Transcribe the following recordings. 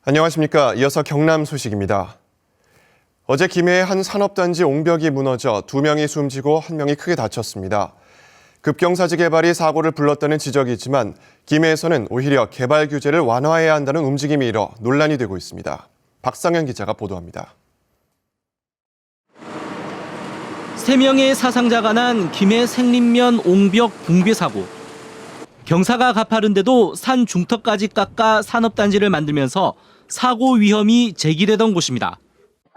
안녕하십니까. 이어서 경남 소식입니다. 어제 김해의 한 산업단지 옹벽이 무너져 2명이 숨지고 1명이 크게 다쳤습니다. 급경사지 개발이 사고를 불렀다는 지적이지만 김해에서는 오히려 개발 규제를 완화해야 한다는 움직임이 일어 논란이 되고 있습니다. 박상현 기자가 보도합니다. 3명의 사상자가 난 김해 생린면 옹벽 붕괴 사고. 경사가 가파른데도 산 중턱까지 깎아 산업단지를 만들면서 사고 위험이 제기되던 곳입니다.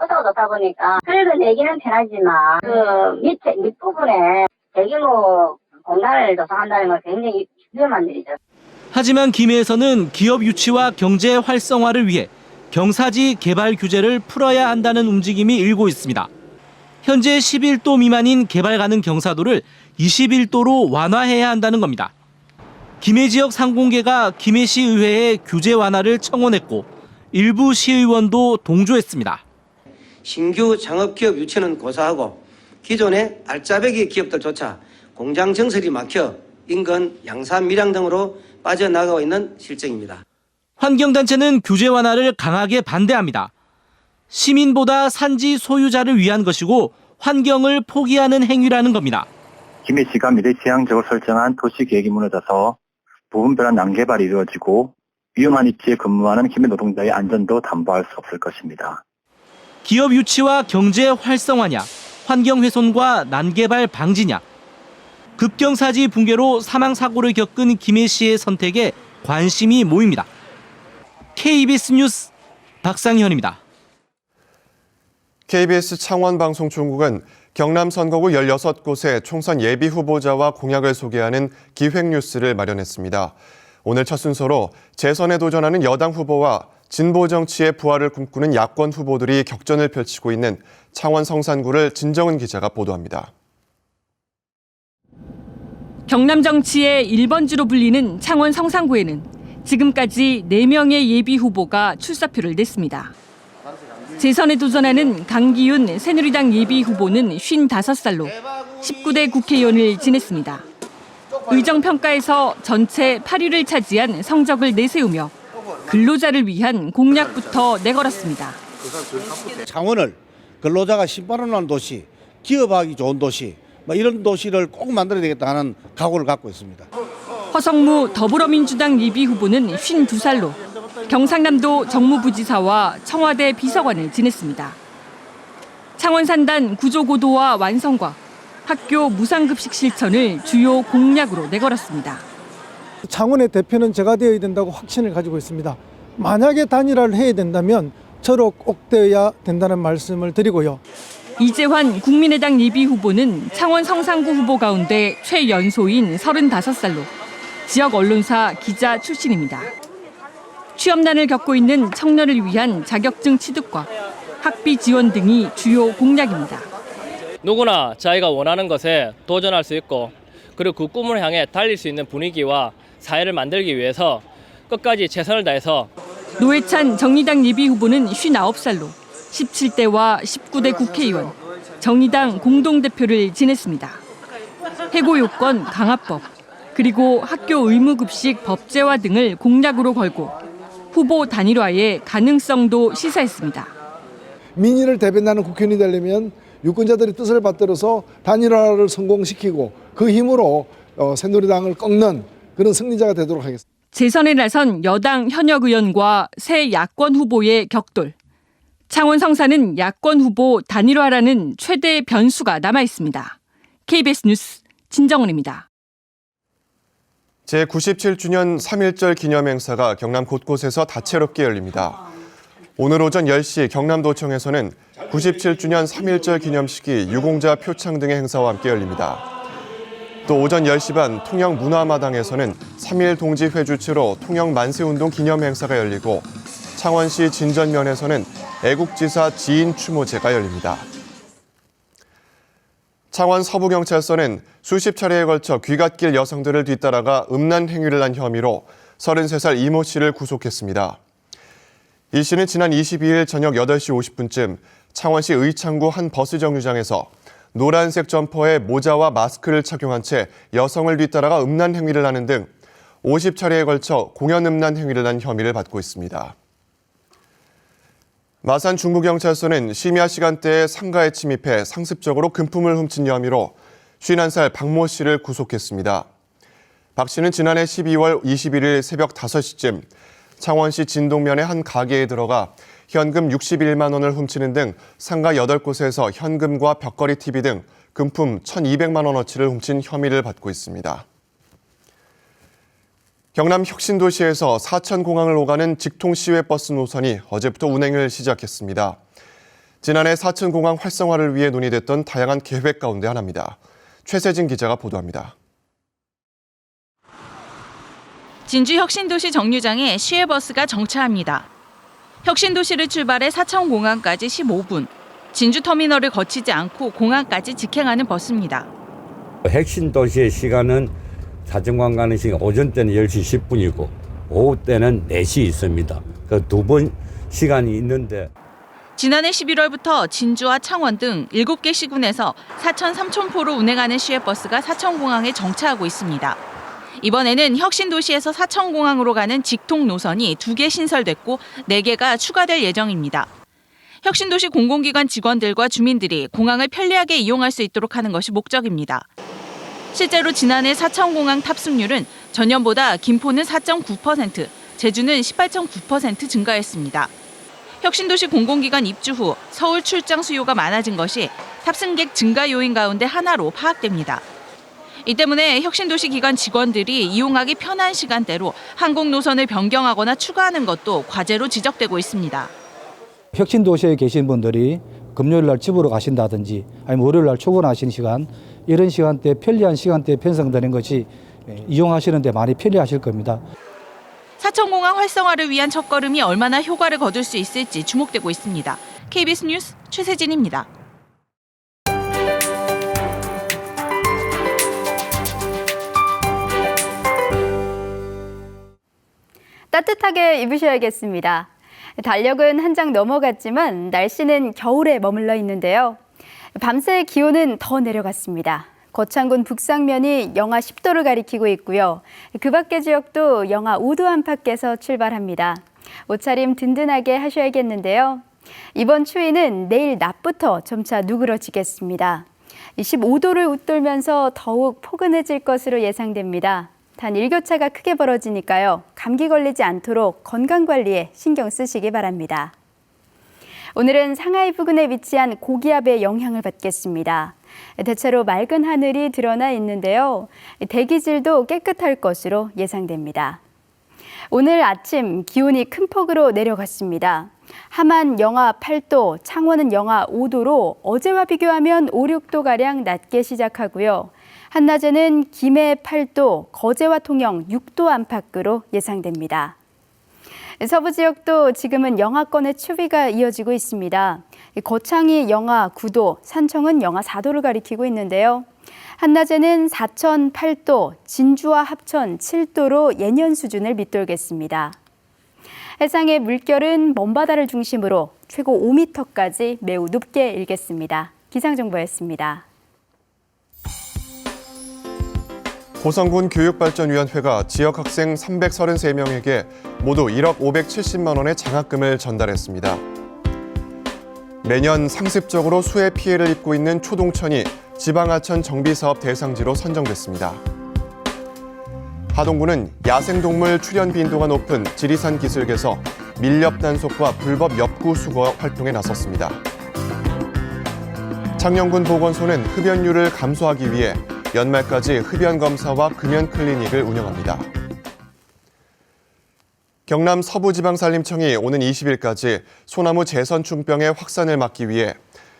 속도가 높다 보니까 그래도 내기는 편하지만 밑부분에 대규모 공단을 조성한다는 건 굉장히 위험한 일이죠. 하지만 김해에서는 기업 유치와 경제 활성화를 위해 경사지 개발 규제를 풀어야 한다는 움직임이 일고 있습니다. 현재 11도 미만인 개발 가능 경사도를 21도로 완화해야 한다는 겁니다. 김해 지역 상공계가 김해시 의회에 규제 완화를 청원했고 일부 시의원도 동조했습니다. 신규 창업기업 유치는 고사하고 기존의 알짜배기 기업들조차 공장 정설이 막혀 인근, 양산, 밀양 등으로 빠져나가고 있는 실정입니다. 환경단체는 규제 완화를 강하게 반대합니다. 시민보다 산지 소유자를 위한 것이고 환경을 포기하는 행위라는 겁니다. 김해시가 미래지향적으로 설정한 도시계획이 무너져서 부분별한 난개발이 이루어지고 위험한 위치에 근무하는 김해 노동자의 안전도 담보할 수 없을 것입니다. 기업 유치와 경제 활성화냐, 환경 훼손과 난개발 방지냐. 급경사지 붕괴로 사망사고를 겪은 김해시의 선택에 관심이 모입니다. KBS 뉴스 박상현입니다. KBS 창원방송총국은 경남 선거구 16곳의 총선 예비 후보자와 공약을 소개하는 기획뉴스를 마련했습니다. 오늘 첫 순서로 재선에 도전하는 여당 후보와 진보 정치의 부활을 꿈꾸는 야권 후보들이 격전을 펼치고 있는 창원 성산구를 진정은 기자가 보도합니다. 경남 정치의 1번지로 불리는 창원 성산구에는 지금까지 4명의 예비 후보가 출사표를 냈습니다. 재선에 도전하는 강기훈 새누리당 예비 후보는 55살로 19대 국회의원을 지냈습니다. 의정평가에서 전체 8위를 차지한 성적을 내세우며 근로자를 위한 공약부터 내걸었습니다. 창원을 근로자가 신발하는 도시, 기업하기 좋은 도시, 이런 도시를 꼭 만들어야 되겠다는 각오를 갖고 있습니다. 허성무 더불어민주당 예비 후보는 52살로 경상남도 정무부지사와 청와대 비서관을 지냈습니다. 창원산단 구조고도화 완성과 학교 무상급식 실천을 주요 공약으로 내걸었습니다. 창원의 대표는 제가 되어야 된다고 확신을 가지고 있습니다. 만약에 단일화를 해야 된다면 저로 꼭 되어야 된다는 말씀을 드리고요. 이재환 국민의당 예비 후보는 창원 성산구 후보 가운데 최연소인 35살로 지역 언론사 기자 출신입니다. 취업난을 겪고 있는 청년을 위한 자격증 취득과 학비 지원 등이 주요 공약입니다. 누구나 자기가 원하는 것에 도전할 수 있고 그리고 그 꿈을 향해 달릴 수 있는 분위기와 사회를 만들기 위해서 끝까지 최선을 다해서. 노회찬 정의당 예비 후보는 59살로 17대와 19대 국회의원, 정의당 공동대표를 지냈습니다. 해고 요건 강화법, 그리고 학교 의무급식 법제화 등을 공약으로 걸고 후보 단일화의 가능성도 시사했습니다. 민의를 대변하는 국회의원이 되려면 유권자들의 뜻을 받들어서 단일화를 성공시키고 그 힘으로 새누리당을 꺾는 그런 승리자가 되도록 하겠습니다. 재선에 나선 여당 현역 의원과 새 야권 후보의 격돌. 창원 성산은 야권 후보 단일화라는 최대 변수가 남아 있습니다. KBS 뉴스 진정은입니다. 제97주년 3.1절 기념행사가 경남 곳곳에서 다채롭게 열립니다. 오늘 오전 10시 경남도청에서는 97주년 3.1절 기념식이 유공자 표창 등의 행사와 함께 열립니다. 또 오전 10시 반 통영 문화마당에서는 3.1 동지회 주최로 통영 만세운동 기념행사가 열리고 창원시 진전면에서는 애국지사 지인 추모제가 열립니다. 창원 서부경찰서는 수십 차례에 걸쳐 귀갓길 여성들을 뒤따라가 음란 행위를 한 혐의로 33살 이모 씨를 구속했습니다. 이 씨는 지난 22일 저녁 8시 50분쯤 창원시 의창구 한 버스 정류장에서 노란색 점퍼에 모자와 마스크를 착용한 채 여성을 뒤따라가 음란 행위를 하는 등 50차례에 걸쳐 공연 음란 행위를 한 혐의를 받고 있습니다. 마산 중부경찰서는 심야 시간대에 상가에 침입해 상습적으로 금품을 훔친 혐의로 51살 박모 씨를 구속했습니다. 박 씨는 지난해 12월 21일 새벽 5시쯤 창원시 진동면의 한 가게에 들어가 현금 61만 원을 훔치는 등 상가 8곳에서 현금과 벽걸이 TV 등 금품 1,200만 원어치를 훔친 혐의를 받고 있습니다. 경남 혁신도시에서 사천공항을 오가는 직통 시외버스 노선이 어제부터 운행을 시작했습니다. 지난해 사천공항 활성화를 위해 논의됐던 다양한 계획 가운데 하나입니다. 최세진 기자가 보도합니다. 진주 혁신도시 정류장에 시외버스가 정차합니다. 혁신도시를 출발해 사천공항까지 15분, 진주터미널을 거치지 않고 공항까지 직행하는 버스입니다. 혁신도시의 시간은 사천공항 가는 시간 오전 때는 10시 10분이고 오후 때는 4시 있습니다. 그 2번 시간이 있는데 지난해 11월부터 진주와 창원 등 7개 시군에서 사천 삼천포로 운행하는 시외버스가 사천공항에 정차하고 있습니다. 이번에는 혁신도시에서 사천공항으로 가는 직통 노선이 2개 신설됐고 4개가 추가될 예정입니다. 혁신도시 공공기관 직원들과 주민들이 공항을 편리하게 이용할 수 있도록 하는 것이 목적입니다. 실제로 지난해 사천공항 탑승률은 전년보다 김포는 4.9%, 제주는 18.9% 증가했습니다. 혁신도시 공공기관 입주 후 서울 출장 수요가 많아진 것이 탑승객 증가 요인 가운데 하나로 파악됩니다. 이 때문에 혁신도시 기관 직원들이 이용하기 편한 시간대로 항공 노선을 변경하거나 추가하는 것도 과제로 지적되고 있습니다. 혁신도시에 계신 분들이 금요일 날 집으로 가신다든지 아니면 월요일 날 출근하시는 시간 이런 시간대에 편리한 시간대에 편성되는 것이 이용하시는 데 많이 편리하실 겁니다. 사천공항 활성화를 위한 첫걸음이 얼마나 효과를 거둘 수 있을지 주목되고 있습니다. KBS 뉴스 최세진입니다. 따뜻하게 입으셔야겠습니다. 달력은 한 장 넘어갔지만 날씨는 겨울에 머물러 있는데요. 밤새 기온은 더 내려갔습니다. 거창군 북상면이 영하 10도를 가리키고 있고요. 그 밖의 지역도 영하 5도 안팎에서 출발합니다. 옷차림 든든하게 하셔야겠는데요. 이번 추위는 내일 낮부터 점차 누그러지겠습니다. 15도를 웃돌면서 더욱 포근해질 것으로 예상됩니다. 단 일교차가 크게 벌어지니까요. 감기 걸리지 않도록 건강관리에 신경 쓰시기 바랍니다. 오늘은 상하이 부근에 위치한 고기압의 영향을 받겠습니다. 대체로 맑은 하늘이 드러나 있는데요. 대기질도 깨끗할 것으로 예상됩니다. 오늘 아침 기온이 큰 폭으로 내려갔습니다. 함안 영하 8도, 창원은 영하 5도로 어제와 비교하면 5, 6도가량 낮게 시작하고요. 한낮에는 김해 8도, 거제와 통영 6도 안팎으로 예상됩니다. 서부 지역도 지금은 영하권의 추위가 이어지고 있습니다. 거창이 영하 9도, 산청은 영하 4도를 가리키고 있는데요. 한낮에는 사천 8도, 진주와 합천 7도로 예년 수준을 밑돌겠습니다. 해상의 물결은 먼바다를 중심으로 최고 5m까지 매우 높게 일겠습니다. 기상정보였습니다. 고성군 교육발전위원회가 지역 학생 333명에게 모두 1억 570만 원의 장학금을 전달했습니다. 매년 상습적으로 수해 피해를 입고 있는 초동천이 지방하천 정비사업 대상지로 선정됐습니다. 하동군은 야생동물 출현 빈도가 높은 지리산 기슭에서 밀렵 단속과 불법 엽구 수거 활동에 나섰습니다. 창녕군 보건소는 흡연율을 감소하기 위해 연말까지 흡연 검사와 금연 클리닉을 운영합니다. 경남 서부지방산림청이 오는 20일까지 소나무 재선충병의 확산을 막기 위해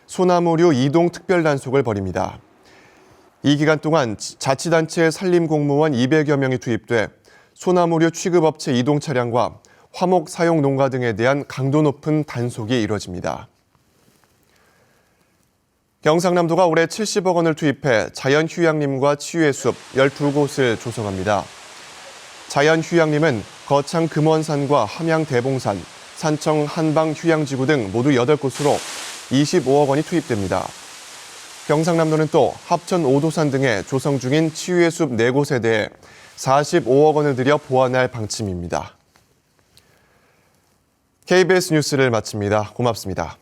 소나무류 이동 특별단속을 벌입니다. 이 기간 동안 자치단체 산림공무원 200여 명이 투입돼 소나무류 취급업체 이동 차량과 화목 사용 농가 등에 대한 강도 높은 단속이 이뤄집니다. 경상남도가 올해 70억 원을 투입해 자연휴양림과 치유의 숲 12곳을 조성합니다. 자연휴양림은 거창 금원산과 함양 대봉산, 산청 한방휴양지구 등 모두 8곳으로 25억 원이 투입됩니다. 경상남도는 또 합천 오도산 등에 조성 중인 치유의 숲 4곳에 대해 45억 원을 들여 보완할 방침입니다. KBS 뉴스를 마칩니다. 고맙습니다.